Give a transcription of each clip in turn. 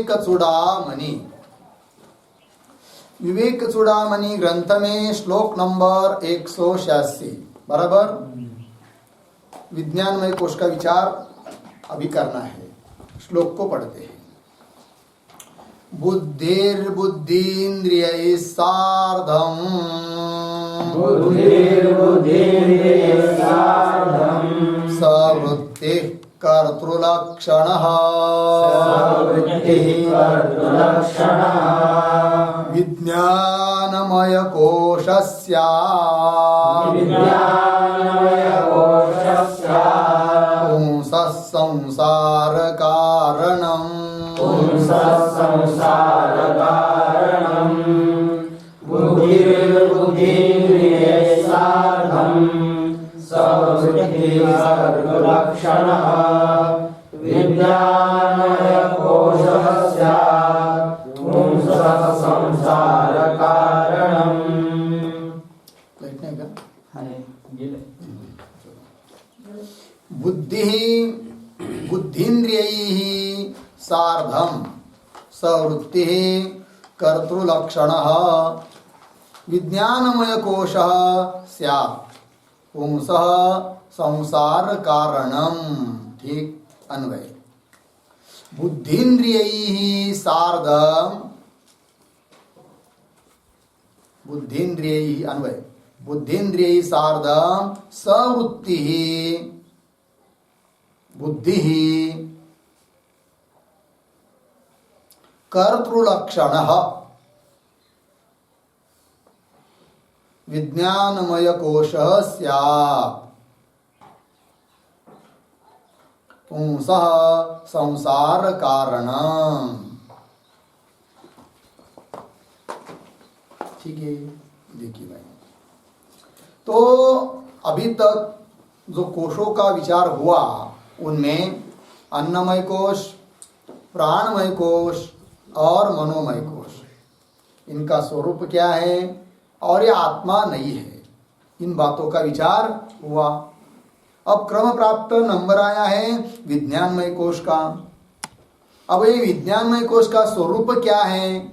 विवेक चूड़ामणि। विवेक चूड़ामणि ग्रंथ में श्लोक नंबर 186 बराबर विज्ञानमय कोश का विचार अभी करना है। श्लोक को पढ़ते हैं। बुद्धिर्बुद्धीन्द्रियैः सार्धम् सवृत्तिः कर्तृलक्षणः विज्ञानमय कोशस्य पुंसः संसार कारणम् बुद्धिर्बुद्धीन्द्रियैः सार्धम् सवृत्तिः कर्तृलक्षणः विज्ञानमय कोशस्य पुंसः संसार कारणम्। बैठने का बुद्धिन्द्रियैः सार्धं सवृत्तिः कर्तृलक्षणः विज्ञानमय कोशः स्यात् पुंसः संसार कारणम्। ठीक अन्वय। बुद्धिन्द्रियैः सार्धं बुद्धिन्द्रियैः अन्वय बुद्धिन्द्रियैः सार्धं सवृत्तिः बुद्धिः कर्तृलक्षणः विज्ञानमय कोशः स्यात् पुंसः संसार कारणम्। ठीक है, देखिए भाई। तो अभी तक जो कोशों का विचार हुआ उनमें अन्नमय कोश, प्राणमय कोश और मनोमय कोश, इनका स्वरूप क्या है और ये आत्मा नहीं है, इन बातों का विचार हुआ। अब क्रम प्राप्त नंबर आया है विज्ञानमय कोश का। अब ये विज्ञानमय कोश का स्वरूप क्या है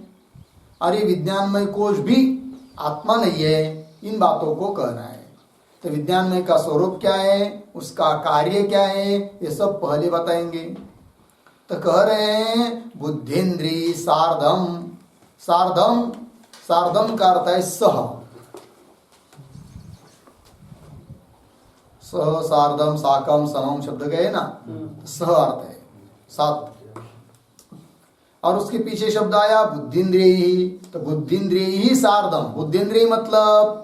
और ये विज्ञानमय कोश भी आत्मा नहीं है, इन बातों को कहना है। तो विज्ञानमय का स्वरूप क्या है, उसका कार्य क्या है, ये सब पहले बताएंगे। तो कह रहे हैं बुद्धिन्द्रिय सार्धम। सार्धम सार्धम का अर्थ है सह। सह सार्धम साकम समम शब्द गए ना, सह अर्थ है सात। और उसके पीछे शब्द आया बुद्धिन्द्रिय। तो बुद्धिन्द्रिय ही सार्धम। बुद्धिन्द्रिय मतलब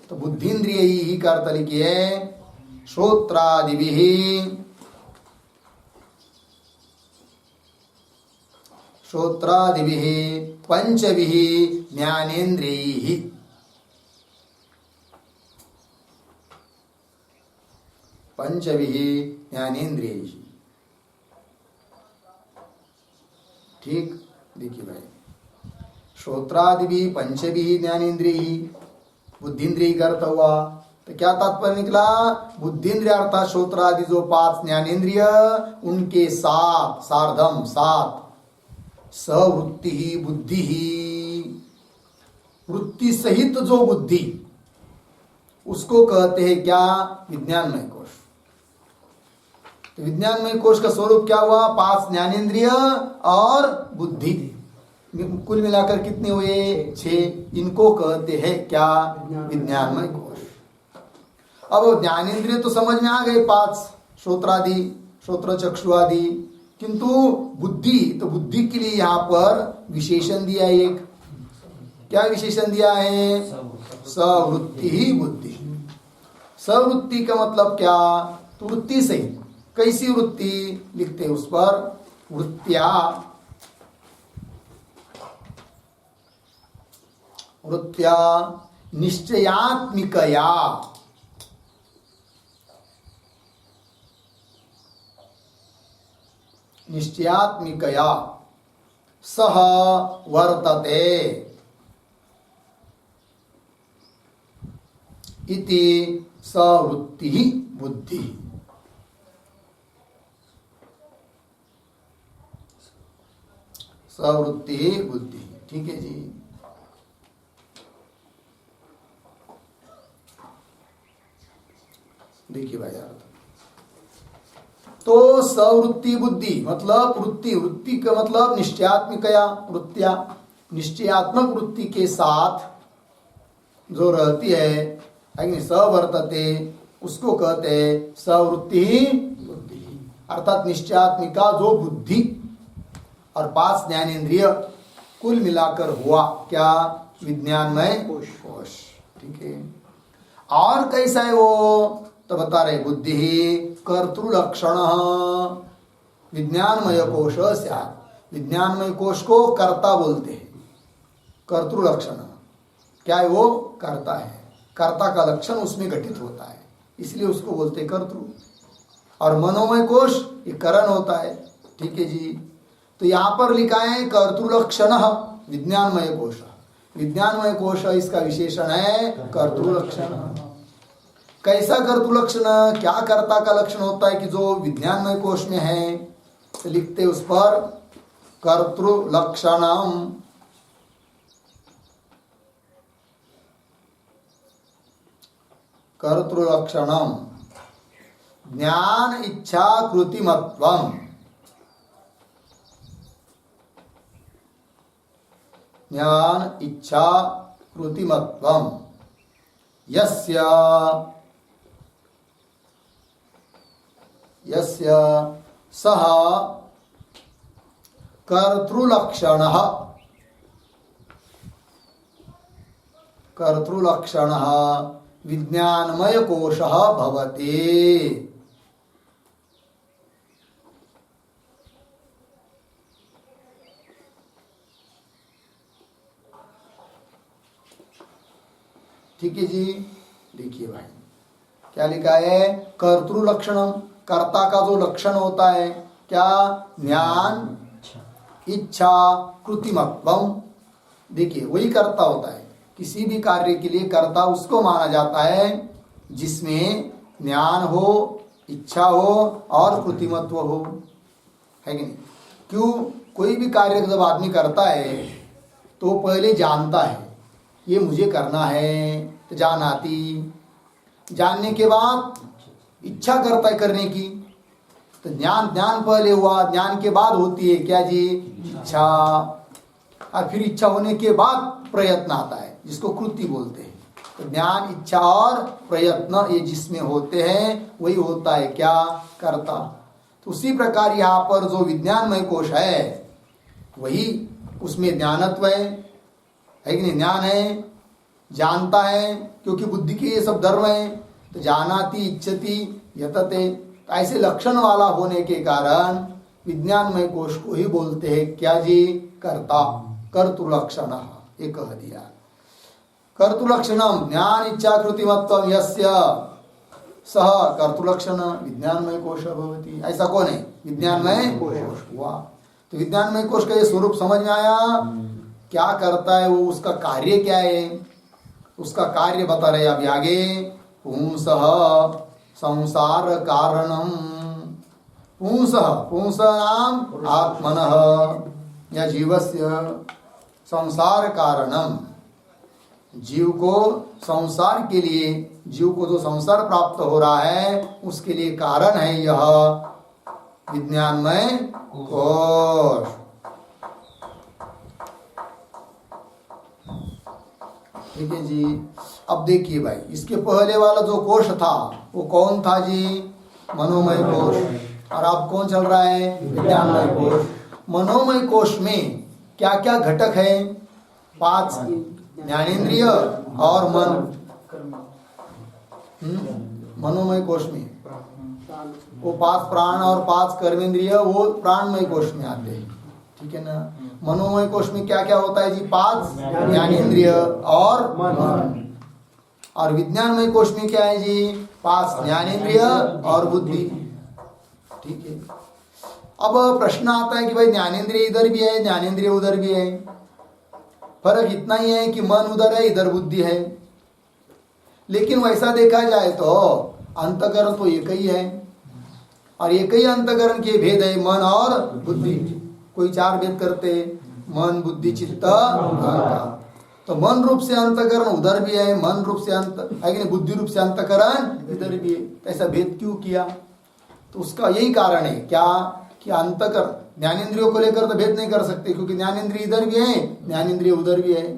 तो बुद्धिन्द्रिय ही का अर्थ लिखिए श्रोत्रादिभिः श्रोत्रादिभिः पंचभिः ज्ञानेन्द्रियैः। पंचभिः ज्ञानेन्द्रियैः। ठीक, देखिए भाई, श्रोत्रादिभिः पंचभिः ज्ञानेन्द्रियैः, बुद्धिन्द्रिय का अर्थ हुआ। तो क्या तात्पर्य निकला, बुद्धिन्द्रिय अर्थात श्रोत्रादि जो 5 ज्ञानेन्द्रिय उनके साथ सार्धम साथ सवृत्ति ही बुद्धि ही, वृत्ति सहित जो बुद्धि, उसको कहते हैं क्या, विज्ञानमय कोश। तो विज्ञानमय कोश का स्वरूप क्या हुआ, 5 ज्ञानेन्द्रिय और बुद्धि, कुल मिलाकर कितने हुए 6। इनको कहते हैं क्या, विज्ञानमय कोश। अब ज्ञानेन्द्रिय तो समझ में आ गए 5, श्रोत्रादि, श्रोत्र चक्षु आदि, किंतु बुद्धि, तो बुद्धि के लिए यहाँ पर विशेषण दिया है एक। क्या विशेषण दिया है, सवृत्ति ही बुद्धि। सवृत्ति का मतलब क्या, तो वृत्ति सहित। कैसी वृत्ति लिखते हैं उस पर, वृत्त्या वृत्त्या निश्चयात्मिकया निश्चयात्मिकया सह वर्तते इति सवृत्ति बुद्धि। सवृत्ति बुद्धि। ठीक है जी। देखिए भाई अर्थ, तो सवृत्ति बुद्धि मतलब वृत्ति, वृत्ति का मतलब निश्चयात्मिकया वृत्तिया, निश्चयात्मक वृत्ति के साथ जो रहती है कि सवर्तते, उसको कहते हैं सवृत्ति बुद्धि। अर्थात निश्चयात्मिका जो बुद्धि और 5 ज्ञानेंद्रिय कुल मिलाकर हुआ क्या, विज्ञानमय कोश। ठीक है। और कैसा है वो, तो बता रहे बुद्धि कर्तृलक्षण, विज्ञानमय कोश स्यात्। विज्ञानमय कोश को कर्ता बोलते हैं। कर्तृलक्षण क्या है, वो कर्ता है, कर्ता का लक्षण उसमें घटित होता है, इसलिए उसको बोलते हैं कर्तृ। और मनोमय कोश ये करण होता है। ठीक है जी। तो यहाँ पर लिखा है कर्तृलक्षण विज्ञानमय कोश। विज्ञानमय कोश इसका विशेषण है कर्तृलक्षण। कैसा कर्तृलक्षण, क्या कर्ता का लक्षण होता है कि जो विज्ञानमय कोश में है, तो लिखते उस पर कर्तृलक्षणम। कर्तृलक्षणम ज्ञान इच्छा कृतिमत्वम। ज्ञान इच्छा कृतिमत्वम यस्य यस्य सः कर्तृलक्षणः, कर्तृलक्षणः विज्ञानमय कोशः भवति। ठीक है जी। देखिए भाई क्या लिखा है, कर्तृलक्षणम, कर्ता का जो लक्षण होता है क्या, ज्ञान इच्छा कृतिमत्वम। देखिए वही कर्ता होता है, किसी भी कार्य के लिए कर्ता उसको माना जाता है जिसमें ज्ञान हो, इच्छा हो और कृतिमत्व हो, है कि नहीं। क्यों, कोई भी कार्य जब आदमी करता है तो पहले जानता है ये मुझे करना है, तो जानाती, जानने के बाद इच्छा करता है करने की, तो ज्ञान पहले हुआ, ज्ञान के बाद होती है क्या जी, इच्छा। और फिर इच्छा होने के बाद प्रयत्न आता है जिसको कृति बोलते हैं। तो ज्ञान इच्छा और प्रयत्न ये जिसमें होते हैं वही होता है क्या, कर्ता। तो उसी प्रकार यहाँ पर जो विज्ञानमय कोश है वही, उसमें ज्ञानत्व है कि नहीं, ज्ञान है, जानता है, क्योंकि बुद्धि के ये सब धर्म है। तो जानाति इच्छति यतते, तो ऐसे लक्षण वाला होने के कारण विज्ञानमय कोश को ही बोलते हैं क्या जी, कर्ता, कर्तृलक्षण। ये कह दिया कर्तृलक्षणम ज्ञान इच्छा कृतिमत्वम यस्य सह कर्तृलक्षण विज्ञानमय कोश भवति। ऐसा कौन है, विज्ञानमय कोश हुआ। तो विज्ञानमय कोश का ये स्वरूप समझ में आया, क्या करता है वो, उसका कार्य क्या है, उसका कार्य बता रहे अभी आगे। पुंसः संसार कारणम, पुंस नाम आत्मनः या जीवस्य संसार कारणम, जीव को संसार के लिए, जीव को जो संसार प्राप्त हो रहा है उसके लिए कारण है यह विज्ञानमय कोश। ठीक है जी। अब देखिए भाई, इसके पहले वाला जो कोश था वो कौन था जी, मनोमय कोश। और अब कौन चल रहा है, विज्ञानमय कोश। मनोमय कोश में क्या क्या घटक है, 5 ज्ञानेंद्रिय और मन। मनोमय कोश में वो 5 प्राण और 5 कर्मेंद्रिय वो प्राणमय कोश में आते हैं। ठीक है ना। मनोमय कोश में क्या क्या होता है जी, 5 ज्ञानेंद्रिय और मन। और विज्ञानमय कोश में क्या है जी, 5 ज्ञानेंद्रिय और बुद्धि। ठीक है। अब प्रश्न आता है कि भाई ज्ञानेंद्रिय इधर भी है, ज्ञानेंद्रिय उधर भी है, फर्क इतना ही है कि मन उधर है, इधर बुद्धि है। लेकिन वैसा देखा जाए तो अंतःकरण तो एक ही है, और एक ही अंतःकरण के भेद है, मन और बुद्धि। कोई 4 भेद करते, मन बुद्धि चित्त अहंकार। तो मन रूप से अंतकरण उधर भी है, मन रूप से अंत है कि नहीं, बुद्धि रूप से अंतकरण इधर भी है। ऐसा भेद क्यों किया? तो उसका यही कारण है क्या कि अंतकरण ज्ञानेंद्रियों को लेकर तो भेद नहीं कर सकते, क्योंकि ज्ञानेंद्रिय इधर भी है, ज्ञानेंद्रिय उधर भी है।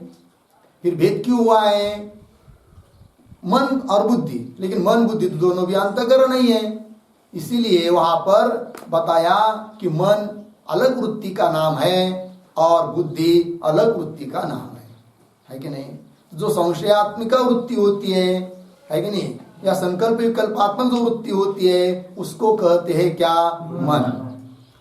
फिर भेद क्यों हुआ है? मन और बुद्धि, लेकिन मन बुद्धि तो दोनों भी अंतकरण नहीं है। इसीलिए वहां पर बताया कि मन अलग वृत्ति का नाम है और बुद्धि अलग वृत्ति का नाम है कि नहीं? जो संशयात्मिका वृत्ति होती है कि नहीं, या संकल्प विकल्पात्मक जो वृत्ति होती है उसको कहते हैं क्या? मन।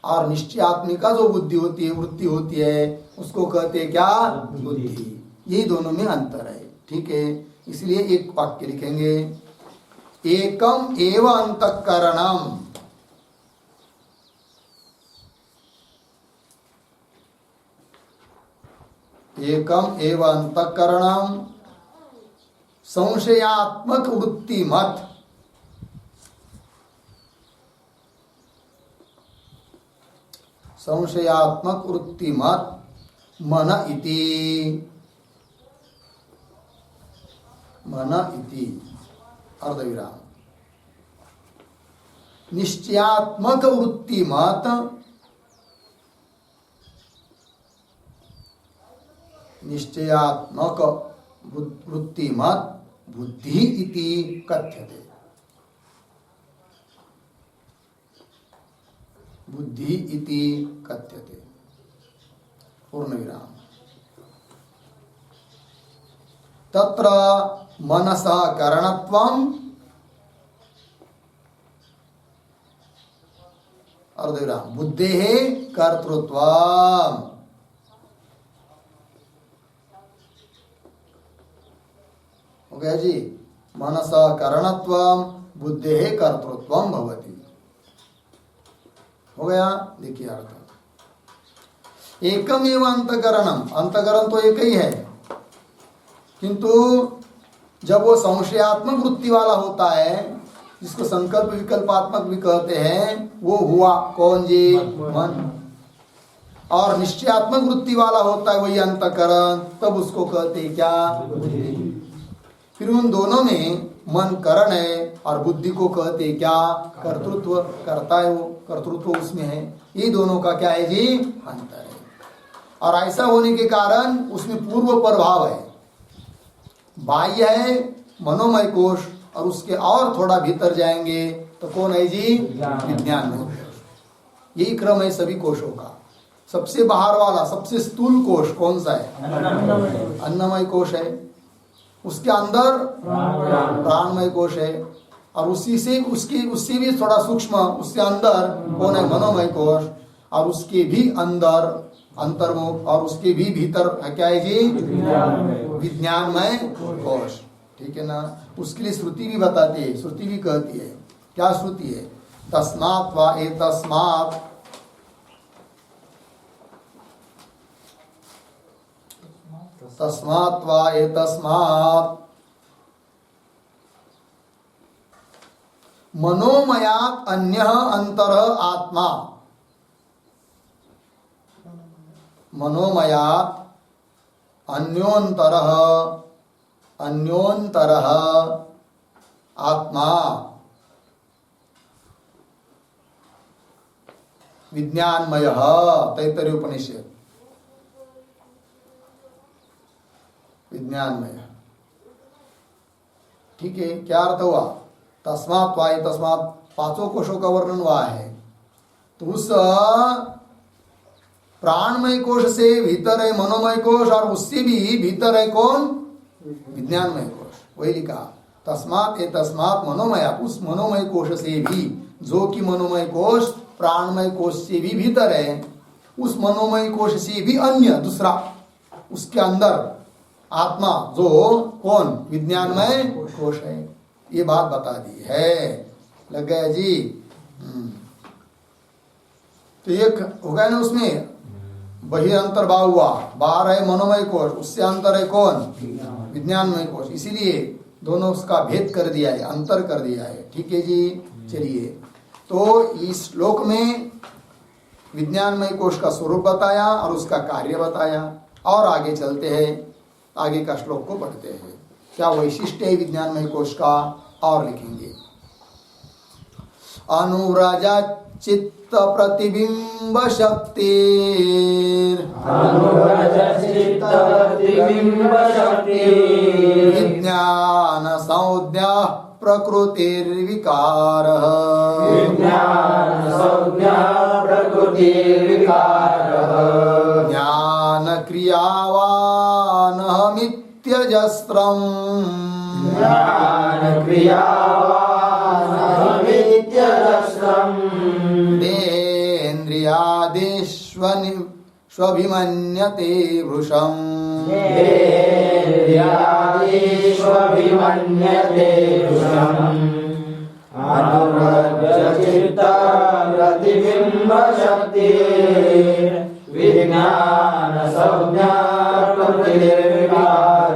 और निश्चयात्मिका जो बुद्धि होती है, वृत्ति होती है, उसको कहते हैं क्या? बुद्धि। यही दोनों में अंतर है। ठीक है, इसलिए एक वाक्य लिखेंगे, एकम एव अंतःकरणम, एकम एव अंतःकरणम संशयात्मक वृत्ति मत, संशयात्मक वृत्ति मत मन इति, मन इति अर्धविराम, निश्चयात्मक वृत्ति मत, निश्चयात्मक वृत्ति मत बुद्धि इति कथ्यते, बुद्धि इति कथ्यते। पूर्णविराम। तत्र मनसा करणत्वम् अर्धविराम बुद्धेः कर्तृत्वम्, हो गया जी। मनसा करणत्वम् बुद्धेः कर्तृत्वम् भवति, हो गया। देखिए अर्थ, एकम एवं अंतकरणम, अंतकरण तो एक ही है, किंतु जब वो संशयात्मक वृत्ति वाला होता है, जिसको संकल्प विकल्पात्मक भी कहते हैं, वो हुआ कौन जी? मन। और निश्चयात्मक वृत्ति वाला होता है वही अंतकरण, तब उसको कहते हैं क्या? बुद्धि। फिर उन दोनों में मन करण है और बुद्धि को कहते हैं क्या? कर्तृत्व, करता है वो, कर्तृत्व उसमें है। ये दोनों का क्या है जी? अंतर है। और ऐसा होने के कारण उसमें पूर्व प्रभाव है, बाह्य है मनोमय कोश, और उसके और थोड़ा भीतर जाएंगे तो कौन है जी? विज्ञानमय कोश। यही क्रम है सभी कोशों का। सबसे बाहर वाला सबसे स्थूल कोश कौन सा है? अन्नमय कोश है। उसके अंदर प्राणमय कोश है, और उसी से उससे भी थोड़ा सूक्ष्म उससे अंदर कौन है? मनोमय कोश। और उसके भी अंदर अंतर्मुख, और उसके भी भीतर क्या है जी? विज्ञानमय कोश। ठीक है ना? उसके लिए श्रुति भी बताती है, श्रुति भी कहती है। क्या श्रुति है? तस्मात् वा एतस्मात्, तस्मात् वा एतस्मात् मनोमयात् अन्यः अन्तरः आत्मा, मनोमयात् अन्योन्तरः, अन्योन्तरः आत्मा विज्ञानमयः। तैत्तरीय उपनिषद, विज्ञानमय। ठीक है, क्या अर्थ हुआ? तस्मात् वा तस्मात् पांचों कोशों का वर्णन हुआ है, तो उस प्राणमय कोश से भीतर है मनोमय कोश, और उससे भी भीतर है कौन? विज्ञानमय कोश। वही लिखा, तस्मात् तस्मात् मनोमय, उस मनोमय कोश से भी, जो कि मनोमय कोश प्राणमय कोश से भी भीतर है, उस मनोमय कोश से भी अन्य दूसरा उसके अंदर आत्मा, जो कौन? विज्ञानमय कोश है। ये बात बता दी है। लग गया जी? तो एक हो गया ना, उसमें बहिरंतर्भाव हुआ, बाहर है मनोमय कोश, उससे अंतर है कौन? विज्ञानमय कोश। इसीलिए दोनों उसका भेद कर दिया है, अंतर कर दिया है। ठीक है जी? चलिए, तो इस श्लोक में विज्ञानमय कोश का स्वरूप बताया और उसका कार्य बताया। और आगे चलते हैं, आगे का श्लोक को पढ़ते हैं। क्या वैशिष्ट्य है विज्ञानमय कोश का, और लिखेंगे। अनुराजा चित्त प्रतिबिंब शक्ति, विज्ञान संज्ञा प्रकृतिर्विकार, ज्ञान क्रियावानहमित्यजस्रम्, देन्द्रियादिष्वभिमन्यते भृशम्, प्रतिबिंब शक्ति विज्ञान संज्ञा प्रकृतिर्विकार,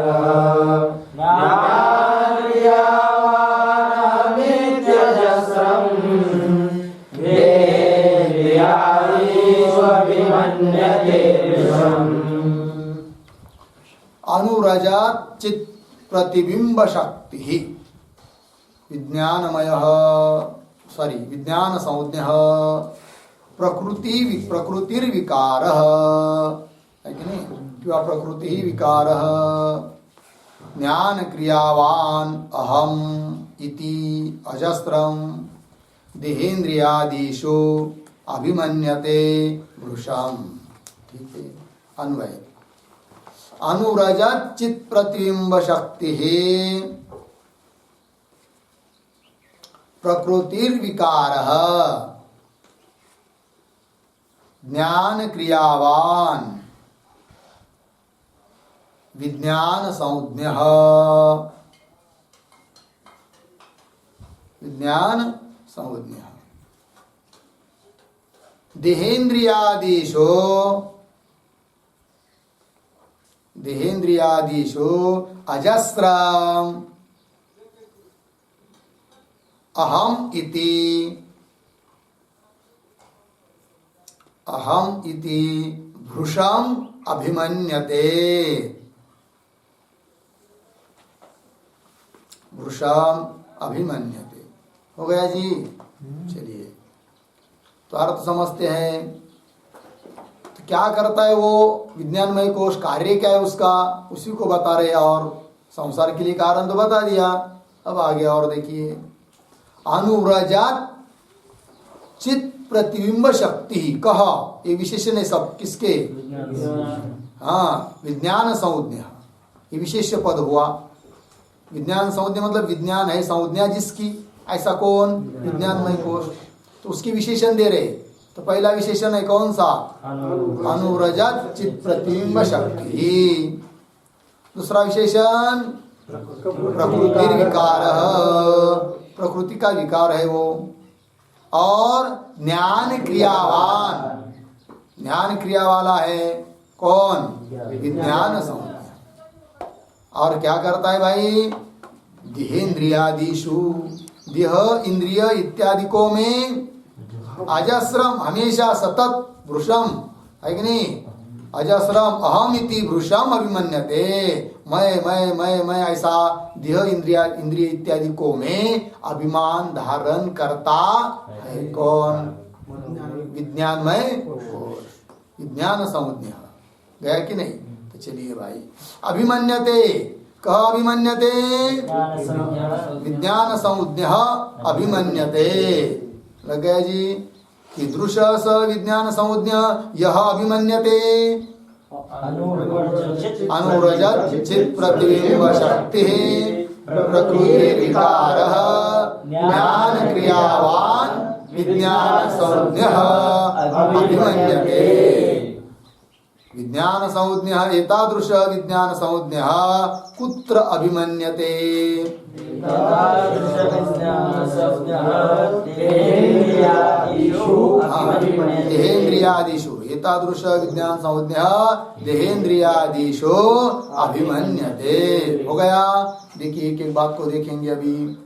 अनुरजा चित प्रतिबिंब शक्ति विज्ञानमय विज्ञान संज्ञ प्रकृतिर्विकार है कि नहीं, क्या प्रकृति विकार, ज्ञान क्रियावान अहम इति अजस्रम देहेन्द्रियादिषु अभिमन्यते वृषम। ठीक है, अन्वय। अनुरजत चित प्रतिबिंब शक्ति प्रकृतिर्विकार ज्ञान क्रियावान विज्ञान संज्ञ देहेन्द्रियादिषु अजस्रम अहम इति भृशम अभिमन्यते। हो गया जी। चलिए, तो अर्थ समझते हैं। तो क्या करता है वो विज्ञानमय कोश, कार्य क्या है उसका, उसी को बता रहे। और संसार के लिए कारण तो बता दिया, अब आगे और देखिए। अनुरजात चित प्रतिबिंब शक्ति कहा, ये विशेषण है सब किसके, हाँ, विज्ञान संज्ञ, ये विशेष पद हुआ। विज्ञान संज्ञा मतलब विज्ञान है संज्ञा जिसकी, ऐसा कौन, विज्ञानमय कोश। तो उसकी विशेषण दे रहे। तो पहला विशेषण है कौन सा, अनुरजत चित प्रतिबिंब शक्ति। दूसरा विशेषण प्रकृति विकार, प्रकृति का विकार है वो। और ज्ञान क्रियावान, ज्ञान क्रिया वाला है कौन, विज्ञान संज्ञा। और क्या करता है भाई, देहेन्द्रियादिषु, देह इंद्रिय इत्यादिकों में अजस्रम, हमेशा सतत, वृषम है कि नहीं, अजस्रम अहम इति वृषम अभिमन्यते, मैं ऐसा देह इंद्रिय इत्यादि को में अभिमान धारण करता है कौन, विज्ञानमय कोश, विज्ञान संज्ञा। गया कि नहीं। तो चलिए भाई, अभिमन्यते, कह अभिमन्यते, विज्ञान संज्ञा अभिमन्यते। लग गया जी। कीदृश स विज्ञान संज्ञा यह अभिमन्यते, अनुरजत चित प्रतिबिंब शक्ति प्रकृति विकार ज्ञान क्रियावान विज्ञान संज्ञ अभिमन्यते। विज्ञान संज्ञ एतादृश विज्ञान संज्ञ कुत्र अभिमन्यते, देहेन्द्रियादिषु, एतादृश विज्ञान संज्ञ देहेन्द्रियादिषु अभिमन्यते। हो गया। देखिए एक एक बात को देखेंगे अभी।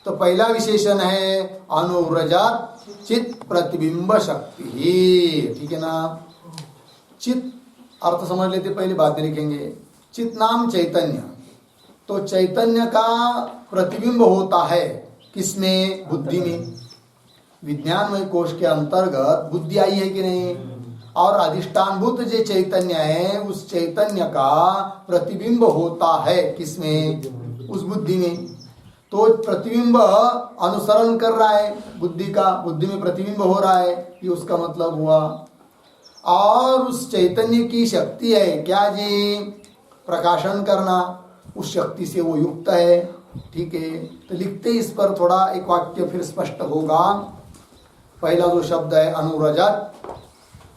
तो पहला विशेषण है अनुव्रजत चित प्रतिबिंब शक्ति ही। ठीक है ना। चित अर्थ समझ लेते, पहले बाद में लिखेंगे। चित नाम चैतन्य, तो चैतन्य का प्रतिबिंब होता है किसमें? बुद्धि में। विज्ञानमय कोश के अंतर्गत बुद्धि आई है कि नहीं? और अधिष्ठानभूत जो चैतन्य है उस चैतन्य का प्रतिबिंब होता है किसमें? उस बुद्धि में। तो प्रतिबिंब अनुसरण कर रहा है बुद्धि का, बुद्धि में प्रतिबिंब हो रहा है, ये उसका मतलब हुआ। और उस चैतन्य की शक्ति है क्या जी? प्रकाशन करना, उस शक्ति से वो युक्त है। ठीक है। तो लिखते इस पर थोड़ा एक वाक्य फिर स्पष्ट होगा। पहला जो शब्द है अनुरजत,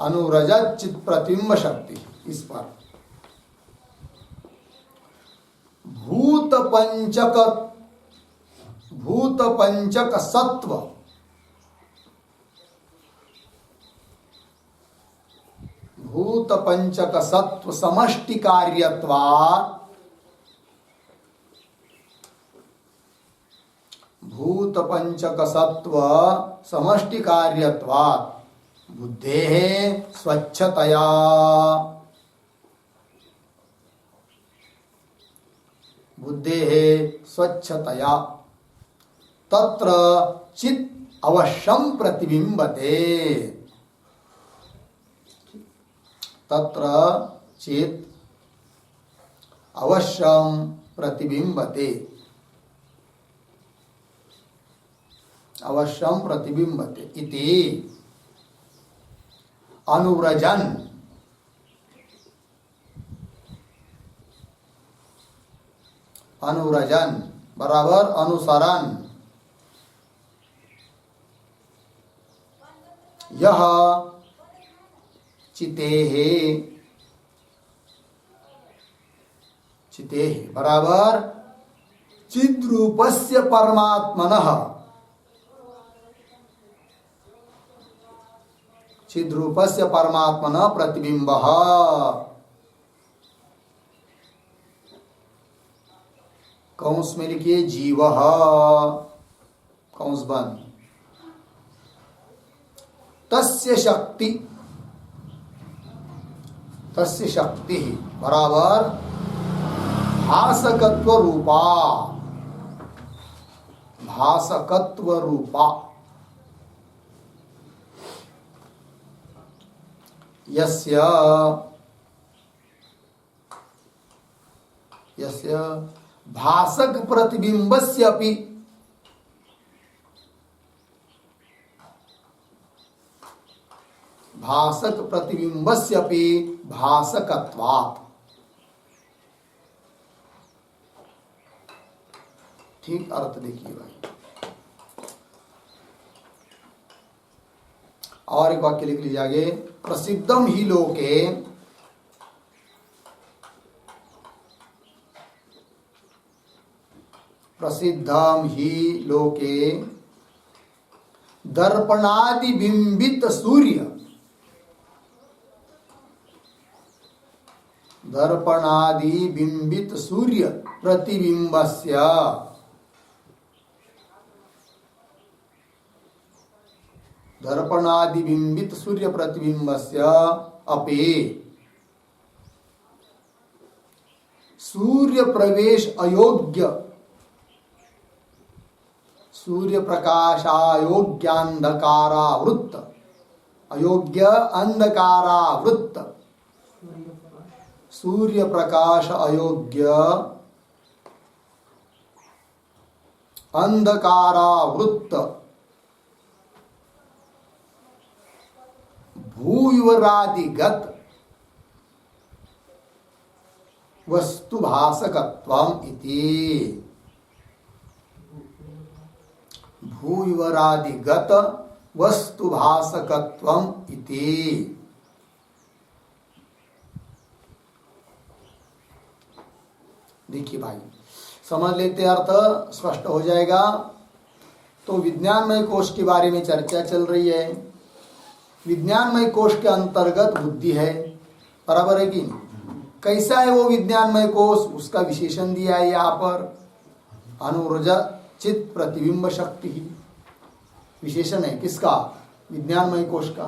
अनुरजत चित प्रतिबिंब शक्ति, इस पर भूत पंचक सत्व, भूत पंचक सत्व समष्टि कार्यत्वात्, भूत पंचक सत्व समष्टि कार्यत्वात् बुद्धेः स्वच्छतया, बुद्धेः स्वच्छतया तत्र चित् अवश्यं प्रतिबिंबते, तत्र चित् अवश्यं प्रतिबिंबते, अवश्यं प्रतिबिंबते इति अनुव्रजन, अनुव्रजन बराबर अनुसरण, यह चितेः, चितेः बराबर चिद्रूपस्य परमात्मनः, चिद्रूपस्य परमात्मनः प्रतिबिंबः, कौंस में लिखिए जीवः, कौंस बंद, तस्य शक्ति, तस्य शक्ति बराबर भासकत्व रूपा, भासकत्व रूपा, यस्य, यस्य भासक प्रतिबिंबस्य अपि, भासक प्रतिबिंबस्य अपि भासकत्वात्। ठीक अर्थ देखिए भाई। और एक वाक्य लिख लीजिए आगे, प्रसिद्धम ही लोके, प्रसिद्धम ही लोके दर्पणादि बिंबित सूर्य, दर्पणादि बिंबित सूर्य प्रतिबिंबस्य, दर्पणादि बिंबित सूर्य प्रतिबिंबस्य अपि सूर्य प्रवेश अयोग्य, सूर्य प्रकाशायोग्यान्धकारावृत्त, अयोग्य अंधकारावृत्त, सूर्य प्रकाश अयोग्य अंधकारावृत्त भूविवरादिगत वस्तुभासकत्वम् इति, भूविवरादिगत वस्तुभासकत्वम् इति। देखिए भाई, समझ लेते अर्थ, स्पष्ट हो जाएगा। तो विज्ञानमय कोश के बारे में चर्चा चल रही है। विज्ञानमय कोश के अंतर्गत बुद्धि है, बराबर है कि नहीं? कैसा है वो विज्ञानमय कोश, उसका विशेषण दिया है यहाँ पर, अनुव्रज चित प्रतिबिंब शक्ति विशेषण है किसका? विज्ञानमय कोश का।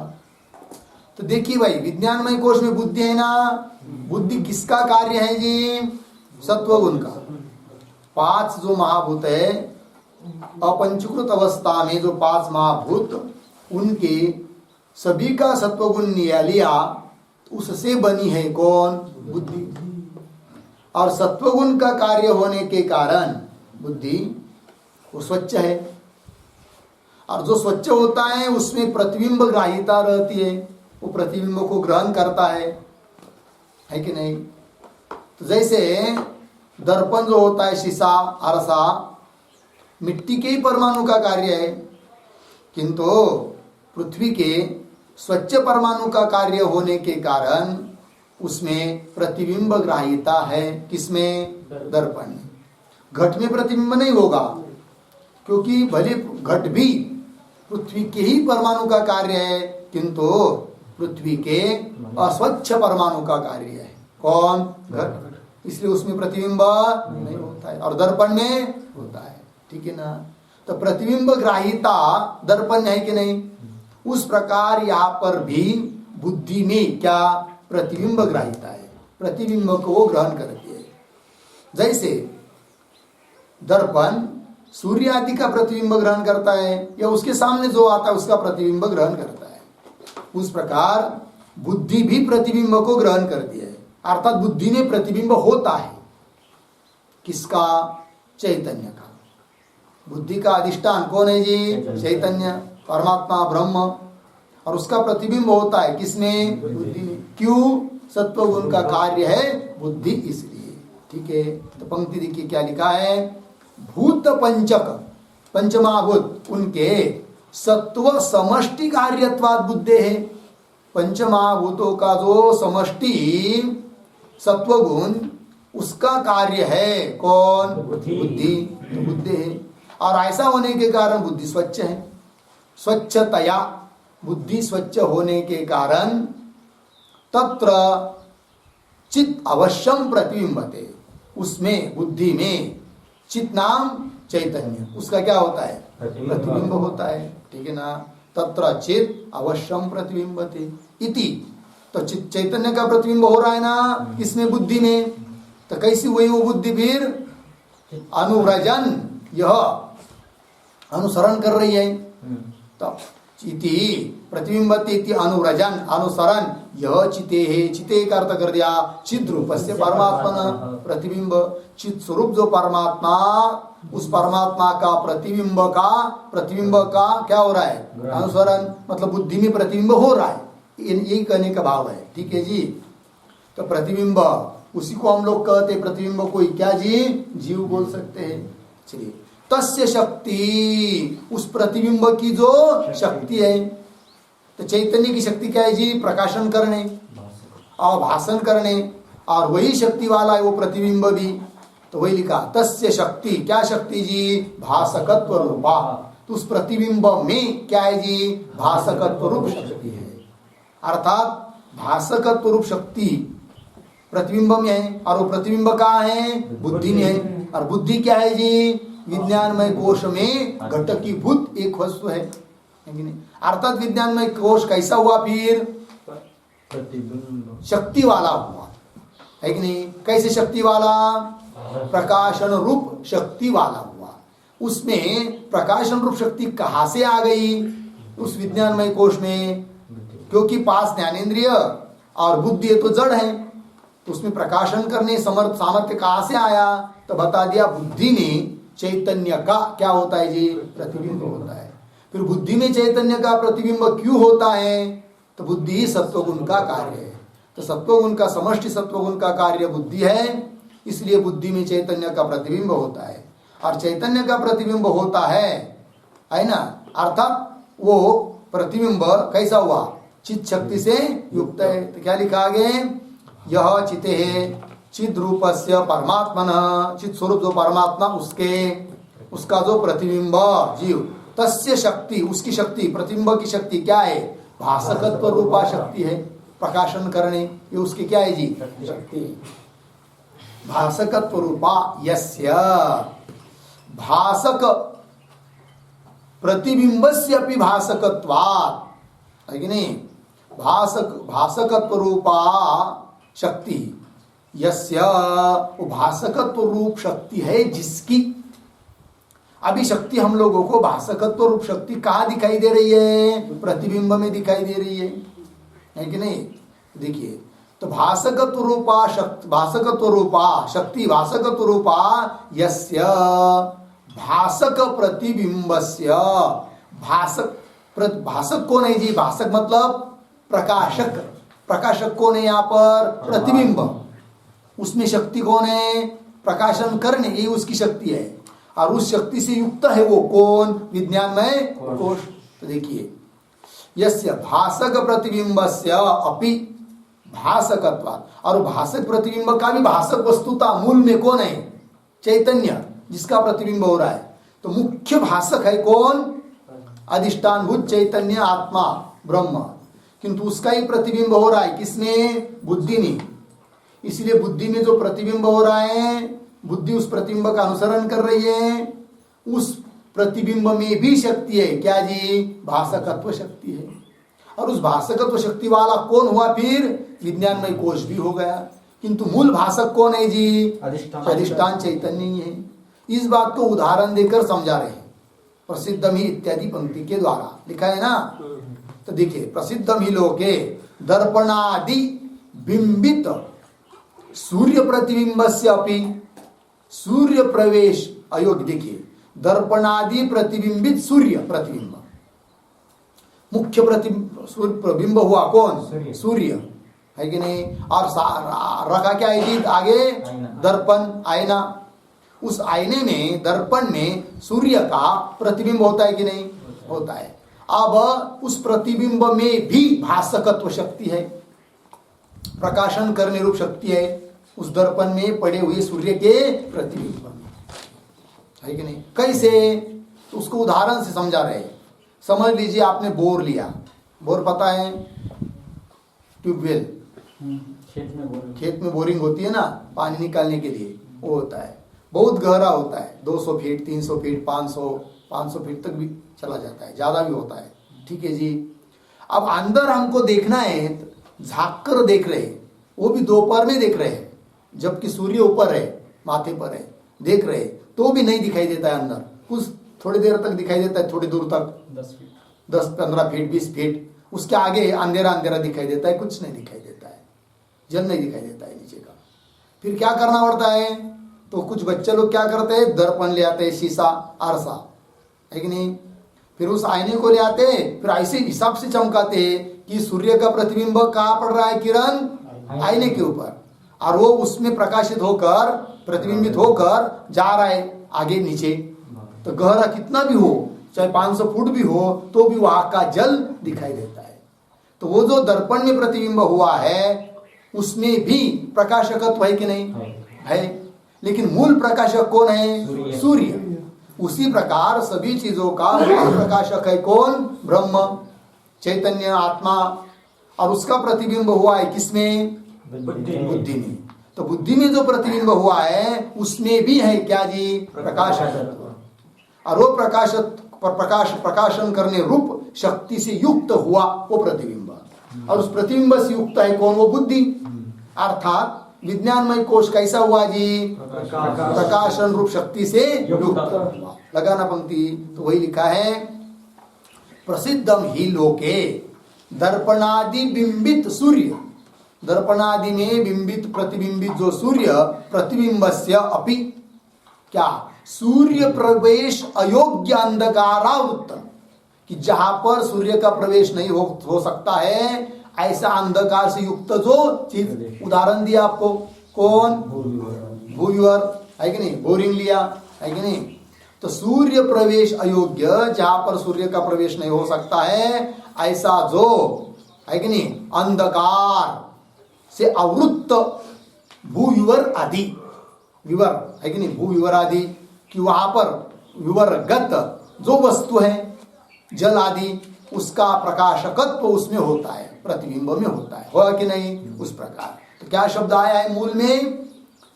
तो देखिए भाई, विज्ञानमय कोश में बुद्धि है ना, बुद्धि किसका कार्य है जी? सत्वगुण का। 5 जो महाभूत है, अपंचीकृत अवस्था में जो 5 महाभूत, उनके सभी का सत्वगुण लिया, उससे बनी है कौन? बुद्धि। और सत्वगुण का कार्य होने के कारण बुद्धि वो स्वच्छ है, और जो स्वच्छ होता है उसमें प्रतिबिंब ग्राहिता रहती है, वो प्रतिबिंब को ग्रहण करता है कि नहीं? तो जैसे दर्पण जो होता है, शीशा, अरसा, मिट्टी के ही परमाणु का कार्य है, किंतु पृथ्वी के स्वच्छ परमाणु का कार्य होने के कारण उसमें प्रतिबिंब ग्राहिता है। किसमें? दर्पण में। घट में प्रतिबिंब नहीं होगा, क्योंकि भले घट भी पृथ्वी के ही परमाणु का कार्य है, किंतु पृथ्वी के अस्वच्छ परमाणु का कार्य है। कौन? घट। इसलिए उसमें प्रतिबिंब नहीं होता है, और दर्पण में होता है। ठीक है ना? तो प्रतिबिंब ग्राहिता दर्पण है कि नहीं? उस प्रकार यहाँ पर भी बुद्धि में क्या? प्रतिबिंब ग्राहिता है, प्रतिबिंब को वो ग्रहण करती है। जैसे दर्पण सूर्य आदि का प्रतिबिंब ग्रहण करता है, या उसके सामने जो आता है उसका प्रतिबिंब ग्रहण करता है, उस प्रकार बुद्धि भी प्रतिबिंब को ग्रहण करती है। अर्थात बुद्धि में प्रतिबिंब होता है। किसका? चैतन्य का। बुद्धि का अधिष्ठान कौन है जी? चैतन्य, परमात्मा, ब्रह्म, और उसका प्रतिबिंब होता है किसमें? बुद्धि में। क्यों? सत्वगुण का कार्य है बुद्धि, इसलिए। ठीक है? तो पंक्ति देखिए क्या लिखा है? भूत पंचक, पंचमहाभूत, उनके सत्व समष्टि कार्यत्वाद बुद्धि है। पंचमहाभूतों का जो समष्टि सत्वगुण, उसका कार्य है कौन? बुद्धि। तो बुद्धि है, और ऐसा होने के कारण बुद्धि स्वच्छ है। स्वच्छतया, बुद्धि स्वच्छ होने के कारण तत्र चित अवश्यम प्रतिबिंबते, उसमें बुद्धि में चित नाम चैतन्य, उसका क्या होता है? प्रतिबिंब होता है। ठीक है ना? तत्र चित अवश्यम प्रतिबिंबते इति। तो चित चैतन्य का प्रतिबिंब हो रहा है ना इसमें, बुद्धि में। तो कैसी हुई वो बुद्धि? फिर अनुव्रजन, यह अनुसरण कर रही है। तो चिति प्रतिबिंबते इति अनुव्रजन, अनुसरण, यह चिते है। चिते का अर्थ कर दिया चिद रूप से परमात्मा, प्रतिबिंब, चित स्वरूप जो परमात्मा, उस परमात्मा का प्रतिबिंब का क्या हो रहा है? अनुसरण, मतलब बुद्धि में प्रतिबिंब हो रहा है, यही कहने का भाव है। ठीक है जी? तो प्रतिबिंब, उसी को हम लोग कहते, प्रतिबिंब कोई क्या जी? जीव बोल सकते हैं। चलिए, तस्य शक्ति, उस प्रतिबिंब की जो शक्ति है, तो चैतन्य की शक्ति क्या है जी? प्रकाशन करने और भाषण करने, और वही शक्ति वाला है वो प्रतिबिंब भी। तो वही लिखा, तस्य शक्ति, क्या शक्ति जी? भासकत्व रूपा। तो उस प्रतिबिंब में क्या है जी? भासकत्व रूप शक्ति है। अर्थात भासकत्व रूप शक्ति प्रतिबिंब में है, और वो प्रतिबिंब कहाँ है? बुद्धि में है। और बुद्धि क्या है जी? विज्ञानमय कोश में घटकीभूत एक वस्तु है कि नहीं? अर्थात विज्ञानमय कोश कैसा हुआ? फिर शक्ति वाला हुआ है कि नहीं? कैसे शक्ति वाला? प्रकाशन रूप शक्ति वाला हुआ। उसमें प्रकाशन रूप शक्ति कहाँ से आ गई? उस विज्ञानमय कोश में, क्योंकि 5 ज्ञानेंद्रिय और बुद्धि ये तो जड़ है, तो उसमें प्रकाशन करने समर्थ सामर्थ्य कहाँ से आया? तो बता दिया, बुद्धि में चैतन्य का क्या होता है जी? प्रतिबिंब होता है। फिर बुद्धि में चैतन्य का प्रतिबिंब क्यों होता है? तो बुद्धि सत्वगुण का कार्य है। तो सत्वगुण का समष्टि सत्वगुण का कार्य बुद्धि है, इसलिए बुद्धि में चैतन्य का प्रतिबिंब होता है। और चैतन्य का प्रतिबिंब होता है ना? अर्थात वो प्रतिबिंब कैसा हुआ? चित शक्ति से युक्त है। तो क्या लिखा आगे? यह चिते है चिद रूपस्य परमात्मन, चित स्वरूप जो परमात्मा, उसका जो प्रतिबिंब जीव, तस्य शक्ति, उसकी शक्ति, प्रतिबिंब की शक्ति क्या है? भासकत्व रूपा शक्ति है, प्रकाशन करने, ये उसकी क्या है जी? शक्ति। भासकत्व रूपा यस्य भासक प्रतिबिंबस्य अपि भासकत्वात्, है कि नहीं? भासकत्व रूपा शक्ति, यस्य, वो भासकत्व रूप शक्ति है जिसकी, अभी शक्ति हम लोगों को भासकत्व रूप शक्ति कहाँ दिखाई दे रही है? प्रतिबिंब में दिखाई दे रही है कि नहीं? देखिए, तो भासकत्व रूपा शक्ति, भासकत्व रूपा शक्ति, भासकत्व रूपा यस्य भासक प्रतिबिंबस्य, भासक कौन है जी? भासक मतलब प्रकाशक, प्रकाशक कौन है यहाँ पर? प्रतिबिंब। उसमें शक्ति कौन है? प्रकाशन करने, ये उसकी शक्ति है, और उस शक्ति से युक्त है वो कौन? विज्ञानमय कोश। तो देखिए, यस्य भासक प्रतिबिंबस्य अपि भासकत्वात्, और भासक प्रतिबिंब का भी भासक वस्तुता मूल में कौन है? चैतन्य, जिसका प्रतिबिंब हो रहा है। तो मुख्य भासक है कौन? अधिष्ठानभूत चैतन्य आत्मा ब्रह्म, किंतु उसका ही प्रतिबिंब हो रहा है किसमें? बुद्धि में। इसलिए बुद्धि में जो प्रतिबिंब हो रहा है, बुद्धि उस प्रतिबिंब का अनुसरण कर रही है। उस प्रतिबिंब में भी शक्ति है, क्या जी? भासकत्व शक्ति है। और उस भासकत्व शक्ति वाला कौन हुआ फिर? विज्ञानमय कोश भी हो गया, किंतु मूल भासक कौन है जी? अधिष्ठान चैतन्य ही है। इस बात को उदाहरण देकर समझा रहे हैं। प्रसिद्धम ही इत्यादि पंक्ति के द्वारा लिखा है ना। तो देखिए, प्रसिद्धम ही लोके दर्पणादि बिंबित सूर्य प्रतिबिंबस्य अपि, सूर्य प्रवेश अयोग्य। देखिए, दर्पणादि प्रतिबिंबित सूर्य प्रतिबिंब, मुख्य प्रतिबिंब हुआ कौन? सूर्य, है कि नहीं? और रखा क्या है जी आगे? दर्पण, आईना। उस आईने में, दर्पण में सूर्य का प्रतिबिंब होता है कि नहीं? होता है। अब उस प्रतिबिंब में भी भासकत्व शक्ति है, प्रकाशन करने रूप शक्ति है उस दर्पण में पड़े हुए सूर्य के प्रतिबिंब में, है कि नहीं? कैसे? तो उसको उदाहरण से समझा रहे हैं। समझ लीजिए, आपने बोर लिया, बोर पता है? ट्यूबवेल, खेत में बोरिंग होती है ना, पानी निकालने के लिए, वो होता है। बहुत गहरा होता है, 200 फीट, 300 फीट, 500 फीट तक भी चला जाता है, ज्यादा भी होता है। ठीक है जी। अब अंदर हमको देखना है, झांक कर देख रहे हैं, वो भी दोपहर में देख रहे हैं, जबकि सूर्य ऊपर है, माथे पर है, देख रहे हैं, तो भी नहीं दिखाई देता है अंदर। कुछ थोड़ी देर तक दिखाई देता है, थोड़ी दूर तक, 10-15 फीट, 20 फीट, उसके आगे अंधेरा अंधेरा दिखाई देता है, कुछ नहीं दिखाई देता है, जल नहीं दिखाई देता है नीचे का। फिर क्या करना पड़ता है? तो कुछ बच्चे लोग क्या करते हैं? दर्पण ले आते हैं, शीशा, आरसा, है कि नहीं? फिर उस आईने को ले आते हैं, फिर ऐसे हिसाब से चमकाते हैं कि सूर्य का प्रतिबिंब कहाँ पड़ रहा है? किरण आईने के ऊपर, और वो उसमें प्रकाशित होकर, प्रतिबिंबित होकर जा रहा है आगे नीचे। तो गहरा कितना भी हो, चाहे 500 फुट भी हो, तो भी वहां का जल दिखाई देता है। तो वो जो दर्पण में प्रतिबिंब हुआ है, उसमें भी प्रकाशकत्व है कि नहीं? है। लेकिन मूल प्रकाशक कौन है? सूर्य। उसी प्रकार सभी चीजों का मूल प्रकाशक है कौन? ब्रह्म, चैतन्य आत्मा। और उसका प्रतिबिंब हुआ है किसमें? बुद्धि में। तो बुद्धि में जो प्रतिबिंब हुआ है, उसमें भी है क्या जी? प्रकाशक। और वो प्रकाशन करने रूप शक्ति से युक्त हुआ वो प्रतिबिंब, और उस प्रतिबिंब से युक्त है कौन? वो बुद्धि। अर्थात विज्ञानमय कोश कैसा हुआ जी? प्रकाशन रूप शक्ति से युक्त। लगाना पंक्ति, तो वही लिखा है, प्रसिद्धम ही लोके दर्पणादि बिंबित सूर्य, दर्पणादि में बिंबित प्रतिबिंबित जो सूर्य, प्रतिबिंबस्य अपि, क्या? सूर्य प्रवेश अयोग्य अंधकारावृत्त, कि जहां पर सूर्य का प्रवेश नहीं हो सकता है, ऐसा अंधकार से युक्त जो चीज, उदाहरण दिया आपको, कौन? भूविवर, है कि नहीं? बोरिंग लिया, है कि नहीं? तो सूर्य प्रवेश अयोग्य, जहां पर सूर्य का प्रवेश नहीं हो सकता है, ऐसा जो, है कि नहीं, अंधकार से आवृत्त भूविवर आदि, विवर, है कि नहीं? भूविवर आदि, कि वहां पर विवरगत जो वस्तु है, जल आदि, उसका प्रकाशकत्व उसमें होता है, प्रतिबिंब में होता है, होगा कि नहीं? उस प्रकार। तो क्या शब्द आया है मूल में?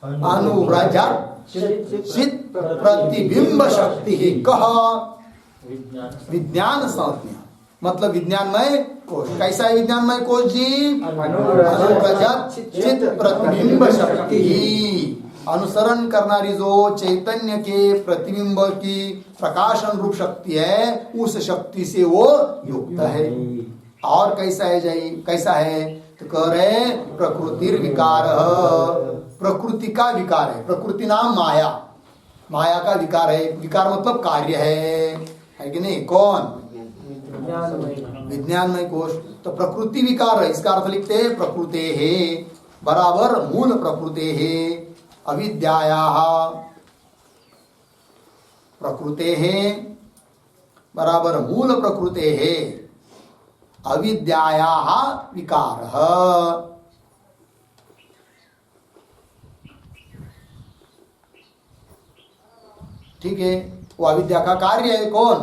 अनुव्रजत, चित प्रतिबिंब शक्ति ही कह विज्ञान संज्ञा, मतलब विज्ञानमय कोश। कैसा है विज्ञानमय कोश जी? अनुप्रजत चित प्रतिबिंब शक्ति ही, अनुसरण करनारी जो चैतन्य के प्रतिबिंब की प्रकाशन रूप शक्ति है, उस शक्ति से वो युक्त है। और कैसा है जी? कैसा है तो कह रहे प्रकृति विकार, प्रकृति का विकार है। प्रकृति नाम माया, माया का विकार है। विकार मतलब कार्य है कि नहीं? कौन? विज्ञानमय कोश। तो प्रकृति विकार है, इसका अर्थ लिखते हैं प्रकृते है बराबर मूल प्रकृते है अविद्याया, प्रकृते है बराबर मूल प्रकृते है अविद्याया विकार। ठीक है, वो अविद्या का कार्य है। कौन?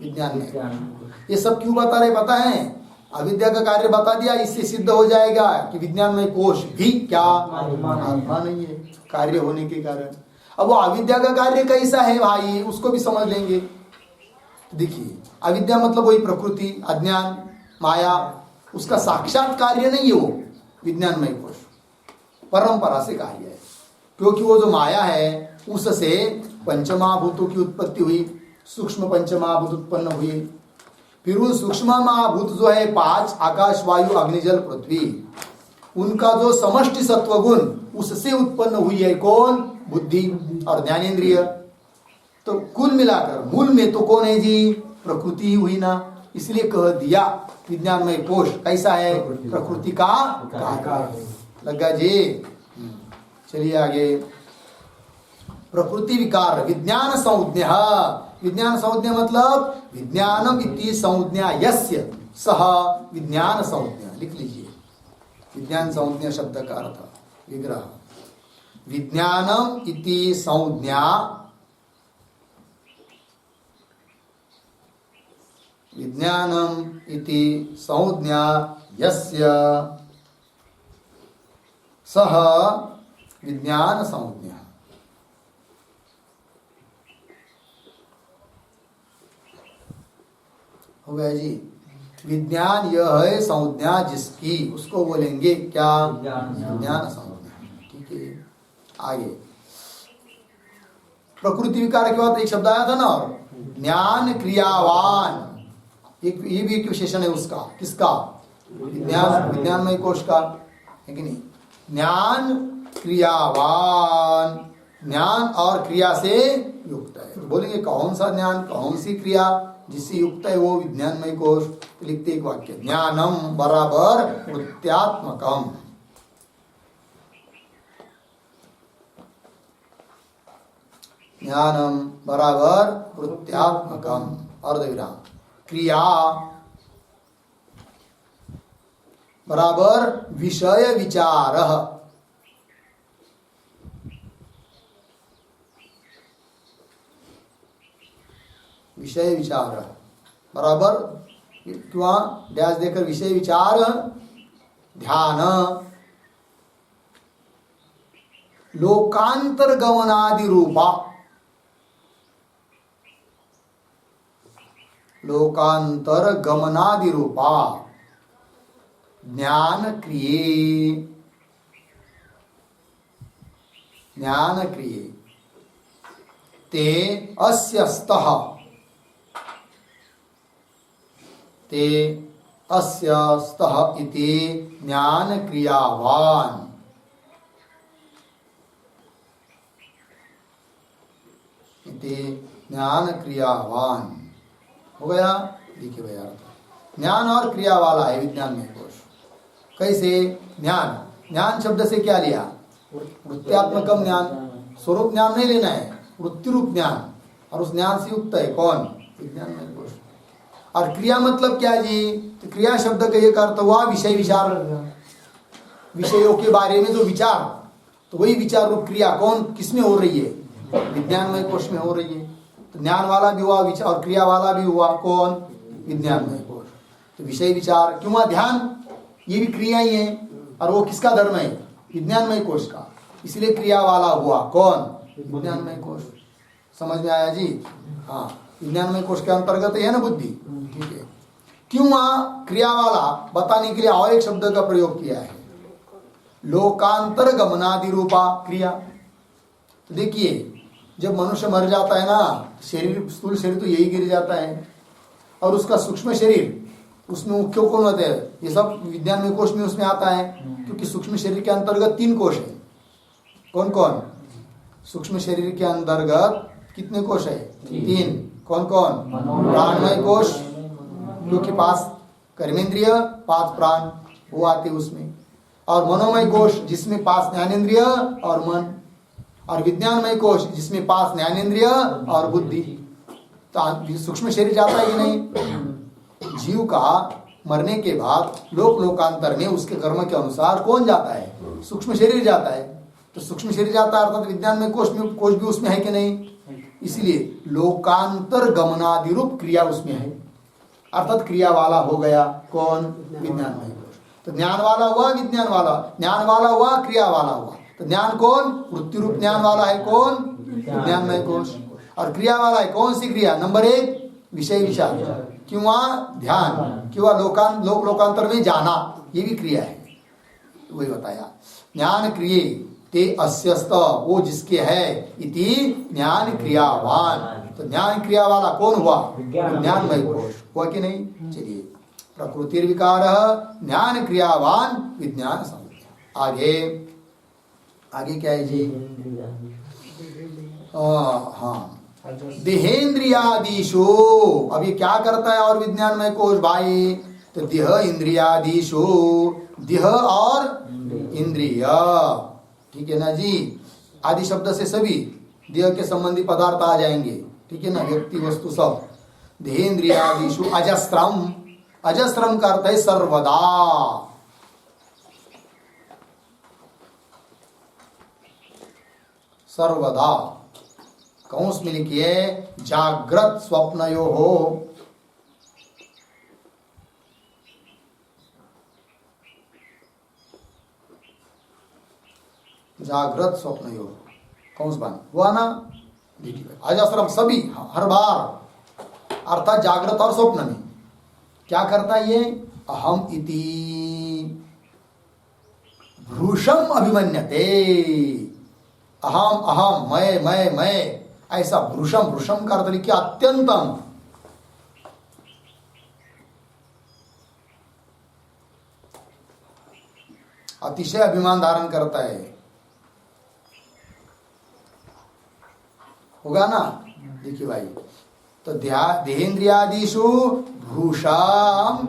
विज्ञान में। ये सब क्यों बता रहे पता है? अविद्या का कार्य बता दिया, इससे सिद्ध हो जाएगा कि विज्ञान में कोश भी क्या आत्मा नहीं है, कार्य होने के कारण। अब वो अविद्या का कार्य कैसा है भाई, उसको भी समझ लेंगे। देखिए, अविद्या मतलब वही प्रकृति, अज्ञान, माया, उसका साक्षात कार्य नहीं है वो विज्ञानमय कोश, परंपरा से कार्य है। क्योंकि वो जो माया है उससे पंचमहाभूतों की उत्पत्ति हुई, सूक्ष्म पंचमहाभूत उत्पन्न हुए। फिर उन सूक्ष्म महाभूत जो है 5 आकाश वायु अग्नि जल पृथ्वी, उनका जो समष्टि सत्वगुण उससे उत्पन्न हुई है कौन? बुद्धि और ज्ञानेंद्रिय। तो कुल मिलाकर मूल में तो कौन है जी? प्रकृति ही हुई ना। इसलिए कह दिया विज्ञानमय कोश कैसा है? प्रकृति का कार्य। लगा जी? चलिए आगे। प्रकृति विकार विज्ञान संज्ञा, विज्ञान संज्ञा मतलब विज्ञानम इति संज्ञा यस्य सह विज्ञान संज्ञा। लिख लीजिए, विज्ञान संज्ञा शब्द का अर्थ विग्रह। विज्ञानम इति संज्ञा, विज्ञानम इति संज्ञा यस्य सह विज्ञान संज्ञा। हो गया जी। विज्ञान यह है संज्ञा जिसकी, उसको बोलेंगे क्या? विज्ञान संज्ञा। ठीक है, आगे प्रकृति विकार के बाद एक शब्द आया था ना, और ज्ञान क्रियावान, ये भी एक विशेषण है उसका। किसका? विज्ञान, विज्ञानमय कोश का, है कि नहीं? ज्ञान क्रियावान, ज्ञान और क्रिया से युक्त है। तो बोलेंगे कौन सा ज्ञान, कौन सी क्रिया जिससे युक्त है वो विज्ञानमय कोश। तो लिखते एक वाक्य, ज्ञानम बराबर वृत्त्यात्मकम। ज्ञानम बराबर वृत्त्यात्मकम अर्धविराम। क्रिया बराबर विषय विचार, विषय विचार बराबर किंवा डैश देकर विषय विचार ध्यान, लोकांतर गमनादि रूपा, लोकांतर गमनादि रूपा ज्ञान क्रिये, ज्ञान क्रिये ते अस्यस्तः, ते अस्यस्तः इति ज्ञान क्रियावान। इति ज्ञान क्रियावान। हो गया? देखिए भैया, ज्ञान और क्रिया वाला है विज्ञान में कोश। कैसे? ज्ञान, ज्ञान शब्द से क्या लिया? वृत्त्यात्मकम ज्ञान, स्वरूप ज्ञान नहीं लेना है, वृत्ति रूप ज्ञान, और उस ज्ञान से युक्त है कौन? विज्ञान में कोश। और क्रिया मतलब क्या जी? तो क्रिया शब्द का एक अर्थ हुआ विषय विचार, विषयों के बारे में जो विचार, तो वही विचार रूप क्रिया कौन, किसमें हो रही है? विज्ञानमय कोश में हो रही है। तो ज्ञान वाला भी हुआ विचार, और क्रिया वाला भी हुआ कौन? विज्ञानमय कोश। तो विषय विचार क्यों? ध्यान, ये भी क्रिया ही है, और वो किसका धर्म है? विज्ञानमय कोश का। इसलिए क्रिया वाला हुआ कौन? विज्ञानमय कोश। समझ में आया जी? हाँ, विज्ञानमय कोश के अंतर्गत है ना बुद्धि। ठीक है। क्यों वहां क्रिया वाला बताने के लिए और एक शब्द का प्रयोग किया है, लोकांतर गमनादि रूपा क्रिया। तो देखिए, जब मनुष्य मर जाता है ना, शरीर, स्थूल शरीर तो यही गिर जाता है, और उसका सूक्ष्म शरीर, उसमें क्यों कौन होते हैं, ये सब विज्ञानमय कोश में उसमें आता है, क्योंकि सूक्ष्म शरीर के अंतर्गत 3 कोश है। कौन कौन? सूक्ष्म शरीर के अंतर्गत कितने कोश है? 3। कौन कौन? प्राणमय कोश, क्योंकि 5 कर्मेंद्रिय, 5 प्राण, वो आते उसमें, और मनोमय कोश जिसमें 5 ज्ञानेंद्रिय और मन, और विज्ञानमय कोश जिसमें 5 ज्ञानेंद्रिय और बुद्धि। तो सूक्ष्म शरीर जाता है कि नहीं? जीव का मरने के बाद लोक लोकांतर में उसके कर्म के अनुसार कौन जाता है? सूक्ष्म शरीर जाता है। तो सूक्ष्म शरीर जाता है अर्थात विज्ञानमय कोश भी उसमें है कि नहीं? इसलिए लोकांतर गमनादि रूप क्रिया उसमें है, अर्थात क्रिया वाला हो गया कौन? विज्ञानमय कोश। तो ज्ञान वाला हुआ, विज्ञान वाला, ज्ञान वाला हुआ, क्रिया वाला हुआ। तो ज्ञान कौन? वृत्ति रूप ज्ञान वाला है कौन? विज्ञानमय कोश। और क्रिया वाला है कौन सी क्रिया? नंबर 1 विषय विचार, क्यों ध्यान, क्यों लोकांतर में जाना, ये भी क्रिया है। वही बताया, ज्ञान क्रिये ते अस्यस्त, वो जिसके है, इति ज्ञान क्रियावान। तो ज्ञान क्रिया वाला कौन हुआ? ज्ञानमय कोश हुआ कि नहीं? चलिए, प्रकृति विकार ज्ञान क्रियावान विज्ञान संज्ञा। आगे क्या है जी? हाँ, देहेन्द्रियादिशु। अब ये क्या करता है और विज्ञानमय कोश भाई? तो देह इंद्रियादिशु, देह और इंद्रिय, ठीक है ना जी? आदि शब्द से सभी देह के संबंधी पदार्थ आ जाएंगे, ठीक है ना? व्यक्ति वस्तु सब। देहेन्द्रियादिशु अजस्त्रम, अजस्त्रम का अर्थ है सर्वदा। सर्वदा कौंस में लिखिए, जागृत स्वप्नयो हो। जागृत स्वप्नयो, कौंस बन हुआ ना? अजस्रम सभी, हर बार, अर्थात जागृत और स्वप्न में क्या करता है ये? अहम इति भ्रूषम अभिमन्यते। अहम अहम, मैं ऐसा भ्रूषम, भ्रूषम का अर्थ लिखिए अत्यंतम, अतिशय अभिमान धारण करता है। होगा ना? देखिए भाई, तो देहेन्द्रियादिषु भ्रूषम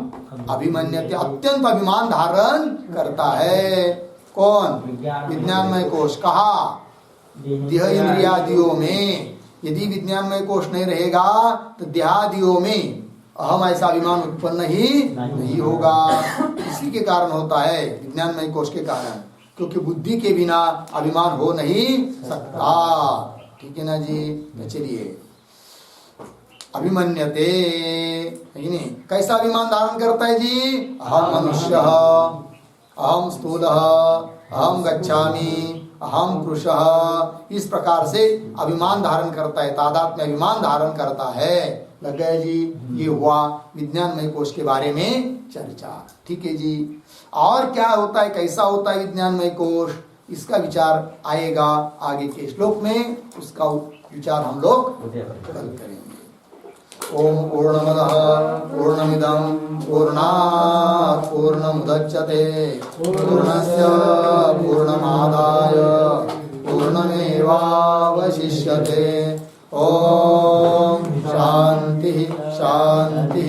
अभिमन्यते, अत्यंत अभिमान धारण करता है। कौन? विज्ञानमय कोश। कहा? देह इंद्रियादियों में। यदि विज्ञानमय कोश नहीं रहेगा तो देहादियों में अहम ऐसा अभिमान उत्पन्न ही नहीं होगा। इसी के कारण होता है, विज्ञानमय कोश के कारण, क्योंकि बुद्धि के बिना अभिमान हो नहीं सकता। ठीक है ना जी? तो चलिए, अभिमन्यते है नहीं? कैसा अभिमान धारण करता है जी? अहम मनुष्य, अहम स्थूल, अहम गच्छामि, अहम पुरुषः, इस प्रकार से अभिमान धारण करता है, तादात्म्य अभिमान धारण करता है। लग गए जी? ये हुआ विज्ञानमय कोश के बारे में चर्चा। ठीक है जी? और क्या होता है, कैसा होता है विज्ञानमय कोश, इसका विचार आएगा आगे के श्लोक में, उसका विचार हम लोग कल करेंगे। ओम पूर्णमदः पूर्णमिदं पूर्णात् पूर्णमुदच्यते पूर्णस्य पूर्णमादाय पूर्णमेवावशिष्यते। ओम शांति शांति